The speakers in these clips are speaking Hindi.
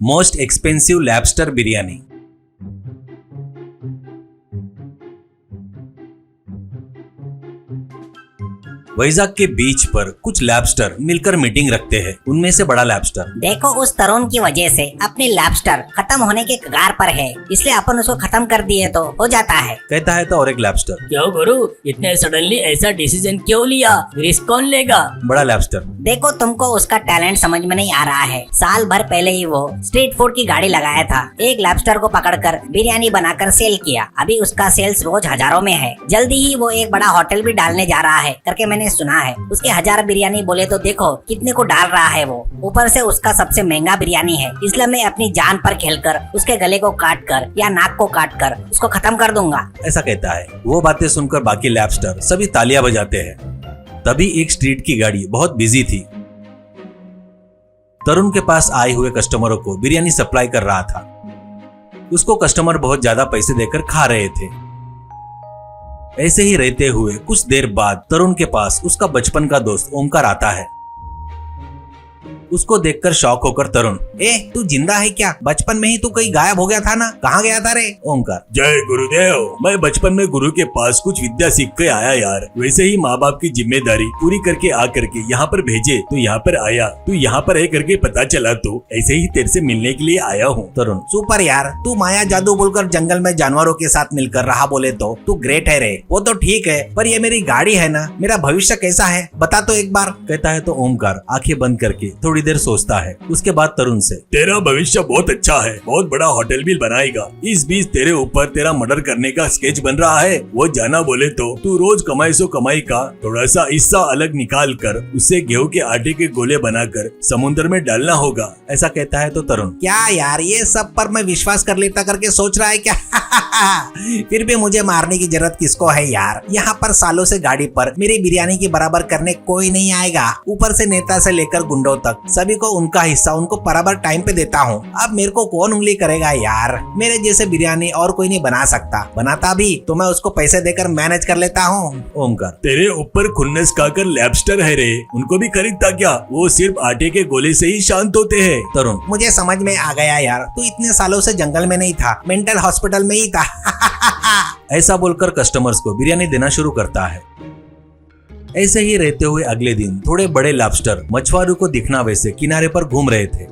Most expensive lobster biryani. Vizag के बीच पर कुछ लैब्स्टर मिलकर मीटिंग रखते हैं। उनमें से बड़ा लैब्स्टर, देखो उस तरुण की वजह से अपनी लैब्स्टर खत्म होने के कगार पर है, इसलिए अपन उसको खत्म कर दिए तो हो जाता है, कहता है। तो और एक लैब्स्टर, क्यों गुरु, इतने सडनली ऐसा डिसीजन क्यों लिया? रिस्क कौन लेगा? बड़ा लैब्स्टर, देखो तुमको उसका टैलेंट समझ में नहीं आ रहा है। साल भर पहले ही वो स्ट्रीट फूड की गाड़ी लगाया था, एक लैब्स्टर को पकड़कर बिरयानी बनाकर सेल किया। अभी उसका सेल्स रोज हजारों में है। जल्दी ही वो एक बड़ा होटल भी डालने जा रहा है करके मैंने सुना है। उसके 1000 बिरयानी बोले तो देखो कितने को डाल रहा है वो। ऊपर से उसका सबसे महंगा बिरयानी है, इसलिए मैं अपनी जान पर खेलकर उसके गले को काट कर या नाक को काट कर उसको खत्म कर दूंगा, ऐसा कहता है। वो बातें सुनकर बाकी लैब्स्टर सभी तालियां बजाते हैं। तभी एक स्ट्रीट की गाड़ी बहुत बिजी थी। तरुण के पास आए हुए कस्टमरों को बिरयानी सप्लाई कर रहा था। उसको कस्टमर बहुत ज्यादा पैसे देकर खा रहे थे। ऐसे ही रहते हुए कुछ देर बाद तरुण के पास उसका बचपन का दोस्त ओमकार आता है। उसको देखकर शॉक होकर तरुण, तू जिंदा है क्या? बचपन में ही तू कहीं गायब हो गया था ना, कहाँ गया था रे? ओमकार, जय गुरुदेव, मैं बचपन में गुरु के पास कुछ विद्या सीख के आया यार। वैसे ही माँ बाप की जिम्मेदारी पूरी करके आ करके यहाँ पर भेजे तो यहाँ पर आया। तू यहाँ पर है करके पता चला तो ऐसे ही तेरे से मिलने के लिए आया हूँ। तरुण, सुपर यार, तू माया जादू बोलकर जंगल में जानवरों के साथ मिलकर रहा बोले तो तू ग्रेट है रे। वो तो ठीक है, पर ये मेरी गाड़ी है ना, मेरा भविष्य कैसा है बता तो एक बार, कहता है। तो ओमकार आंखें बंद करके थोड़ी देर सोचता है। उसके बाद तरुण से, तेरा भविष्य बहुत अच्छा है, बहुत बड़ा होटल भी बनाएगा। इस बीच तेरे ऊपर तेरा मर्डर करने का स्केच बन रहा है। वो जाना बोले तो तू रोज कमाई सो कमाई का थोड़ा सा हिस्सा अलग निकाल कर उससे गेहूं के आटे के गोले बनाकर समुद्र में डालना होगा, ऐसा कहता है। तो तरुण, क्या यार, ये सब पर मैं विश्वास कर लेता करके सोच रहा है क्या? फिर भी मुझे मारने की जरूरत किसको है यार? यहाँ पर सालों से गाड़ी पर मेरी बिरयानी की बराबर करने कोई नहीं आएगा। ऊपर से नेता से लेकर गुंडों तक सभी को उनका हिस्सा उनको बराबर टाइम पे देता हूँ। अब मेरे को कौन उंगली करेगा यार? मेरे जैसे बिरयानी और कोई नहीं बना सकता। बनाता भी तो मैं उसको पैसे देकर मैनेज कर लेता हूँ। ओमकार, तेरे ऊपर खुन्नस खाकर लैब्स्टर है रे, उनको भी खरीदता क्या? वो सिर्फ आटे के गोले से ही शांत होते हैं। तरुण, मुझे समझ में आ गया यार, तू इतने सालों से जंगल में नहीं था, मेंटल हॉस्पिटल में ही था। ऐसा बोलकर कस्टमर्स को बिरयानी देना शुरू करता है। ऐसे ही रहते हुए अगले दिन थोड़े बड़े लॉबस्टर मछुआरों को दिखना वैसे किनारे पर घूम रहे थे।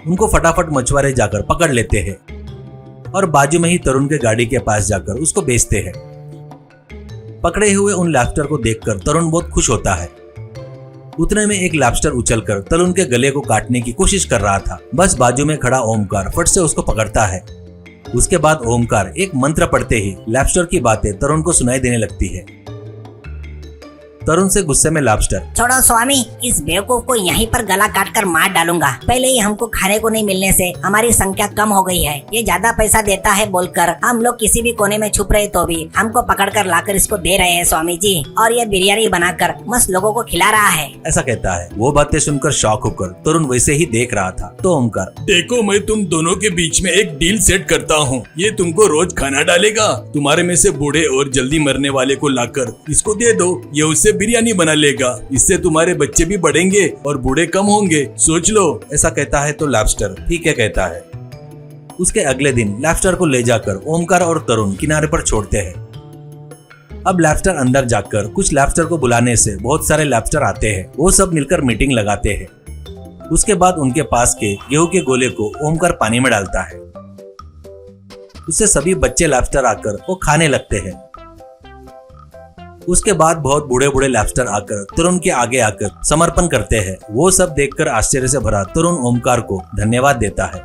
उनको फटाफट मछुआरे जाकर पकड़ लेते हैं और बाजू में ही तरुण के गाड़ी के पास जाकर उसको बेचते हैं। पकड़े हुए उन लॉबस्टर को देखकर तरुण बहुत खुश होता है। उतने में एक लॉबस्टर उछलकर तरुण के गले को काटने की कोशिश कर रहा था। बस बाजू में खड़ा ओमकार फट से उसको पकड़ता है। उसके बाद ओमकार एक मंत्र पढ़ते ही लॉबस्टर की बातें तरुण को सुनाई देने लगती है। तरुण से गुस्से में लॉबस्टर, छोड़ो स्वामी, इस बेवकूफ को यहीं पर गला काट कर मार डालूंगा। पहले ही हमको खाने को नहीं मिलने से हमारी संख्या कम हो गई है। ये ज्यादा पैसा देता है बोलकर हम लोग किसी भी कोने में छुप रहे तो भी हमको पकड़कर लाकर इसको दे रहे हैं स्वामी जी, और ये बिरयानी बनाकर मस्त लोगों को खिला रहा है, ऐसा कहता है। वो बातें सुनकर शॉक होकर तरुण वैसे ही देख रहा था। तो ओमकार, देखो मैं तुम दोनों के बीच में एक डील सेट करता हूँ। ये तुमको रोज खाना डालेगा, तुम्हारे में से बूढ़े और जल्दी मरने वाले को लाकर इसको दे दो, ये उससे बिरयानी बना लेगा। इससे तुम्हारे बच्चे भी बढ़ेंगे और बूढ़े कम होंगे, सोच लो, ऐसा कहता है। तो लॉबस्टर ठीक है कहता है। उसके अगले दिन लॉबस्टर को ले जाकर ओमकार और तरुण किनारे पर छोड़ते हैं। अब लॉबस्टर अंदर जाकर कुछ लॉबस्टर को बुलाने से बहुत सारे लॉबस्टर आते हैं। वो सब मिलकर मीटिंग लगाते हैं। उसके बाद उनके पास के गेहूं के गोले को ओमकार पानी में डालता है। उससे सभी बच्चे लॉबस्टर आकर वो खाने लगते हैं। उसके बाद बहुत बूढ़े बूढ़े लॉबस्टर आकर तरुण के आगे आकर समर्पण करते हैं। वो सब देखकर आश्चर्य से भरा तरुण ओमकार को धन्यवाद देता है।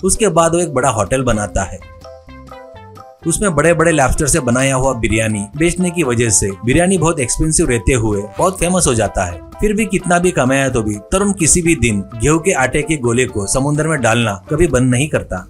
उसके बाद वो एक बड़ा होटल बनाता है। उसमें बड़े बड़े लॉबस्टर से बनाया हुआ बिरयानी बेचने की वजह से बिरयानी बहुत एक्सपेंसिव रहते हुए बहुत फेमस हो जाता है। फिर भी कितना भी कमाया तो भी तरुण किसी भी दिन गेहूं के आटे के गोले को समुद्र में डालना कभी बंद नहीं करता।